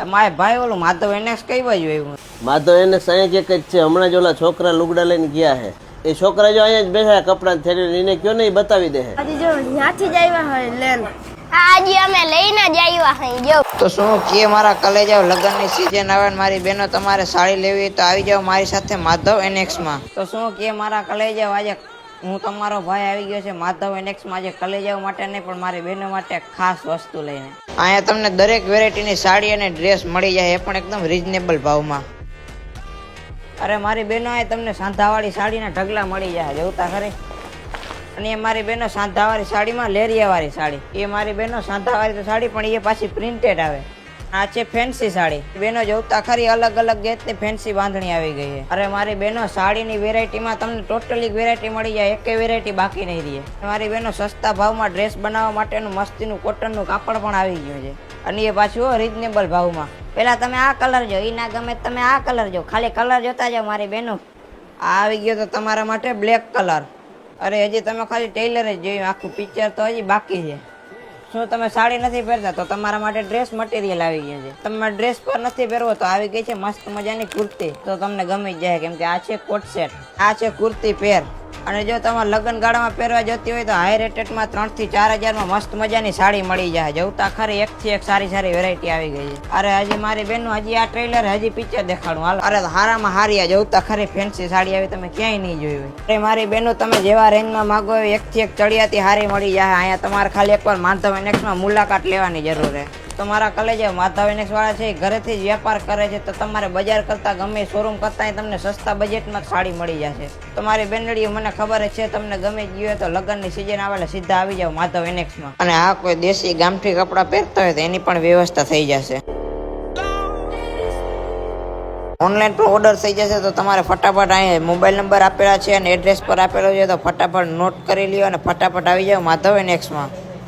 મારે ભાઈ ઓલું માધવ એનેક્સ કઈ બાજુ આવ્યું? માધવ એને સાંઈ એક જ છે. હમણાં જ ઓલા છોકરા લુગડા લઈને ગયા છે. એ છોકરા જો અહીંયા જ બેઠા કપડા થેલી એને કયો ને એ બતાવી દે. આજે જો ત્યાંથી જ આવ્યા હોય લેન. આજે અમે લઈને જ આવ્યા હઈ જો. તો શું કે મારા કલેજાઓ લગ્નની સીઝન આવે ને મારી બહેનો તમારે સાડી લેવી તો આવી જાઓ મારી સાથે માધવ એનેક્સમાં. તો શું કે મારા કલેજાઓ આજે હું તમારો ભાઈ આવી ગયો છે માધવ એનેક્સમાં આજે કલેજાઓ માટે નહીં પણ મારી બહેનો માટે ખાસ વસ્તુ લઈને. અહીંયા તમને દરેક વેરાયટીની સાડી અને ડ્રેસ મળી જાય એ પણ એકદમ રીઝનેબલ ભાવમાં. અરે મારી બહેનો આ તમને સાંધાવાળી સાડીના ઢગલા મળી જાય જોતા ખરી. અને એ મારી બહેનો સાંધાવાળી સાડીમાં લેરિયાવાળી સાડી. એ મારી બહેનો સાંધાવાળી તો સાડી પણ એ પાછી પ્રિન્ટેડ આવે. આ છે ફેન્સી સાડી. બહેનો જોતા ખરી અલગ અલગ જાતની ફેન્સી બાંધણી આવી ગઈ છે. અરે મારી બહેનો સાડીની વેરાયટીમાં તમને ટોટલી વેરાયટી મળી જાય, એકે વેરાયટી બાકી નહીં રહે. મારી બહેનો સસ્તા ભાવમાં ડ્રેસ બનાવવા માટેનું મસ્તીનું કોટનનું કાપડ પણ આવી ગયું છે અને એ પાછું રીઝનેબલ ભાવમાં. પેલા તમે આ કલર જો, ઈ ના ગમે તમે આ કલર જો, ખાલી કલર જોતા જાઓ મારી બહેનો. આ આવી ગયો તો તમારા માટે બ્લેક કલર. અરે હજી તમે ખાલી ટેલર જ જોયું, આખું પિક્ચર તો હજી બાકી છે. શું તમે સાડી નથી પહેરતા તો તમારા માટે ડ્રેસ મટીરિયલ આવી ગયું છે. તમે ડ્રેસ પર નથી પહેરવો તો આવી ગઈ છે મસ્ત મજાની કુર્તી. તો તમને ગમી જાય કેમ કે આ છે કોટ સેટ, આ છે કુર્તી પેર. અને જો તમારે લગ્ન ગાળામાં પહેરવા જતી હોય તો હાઈ રેટેડમાં 3 થી 4 હજારમાં મસ્ત મજાની સાડી મળી જાય. જોતા ખરી એકથી એક સારી સારી વેરાયટી આવી ગઈ છે. અરે હજી મારી બહેનો હજી આ ટ્રેલર હજી પિક્ચર દેખાડું હાલ. અરે હારામાં હારી આ જોતા ખરી ફેન્સી સાડી આવી તમે ક્યાંય નહીં જોઈ હોય. અરે મારી બહેનો તમે જેવા રેન્જમાં માંગો હોય એકથી એક ચડિયાતી હારી મળી જાય. અહીંયા તમારે ખાલી એકવાર માધવ એનેક્સમાં મુલાકાત લેવાની જરૂર છે. તમારા કલેજ માધવ એનેક્સ વાળા છે ઘરેથી જ વેપાર કરે છે તો તમારે બજાર કરતા ગમે શોરૂમ કરતા તમને સસ્તા બજેટમાં સાડી મળી જશે. તમારી બેનડીઓ મને ખબર છે તમને ગમે ગયું તો લગ્નની સિઝન આવે સીધા આવી જાવ માધવ એનેક્સમાં. અને આ કોઈ દેશી ગામઠી કપડા પહેરતા હોય તો એની પણ વ્યવસ્થા થઈ જશે. ઓનલાઈન પર ઓર્ડર થઈ જશે તો તમારે ફટાફટ અહીંયા મોબાઈલ નંબર આપેલા છે અને એડ્રેસ પર આપેલો છે તો ફટાફટ નોટ કરી લ્યો અને ફટાફટ આવી જાવ માધવ એનેક્સમાં.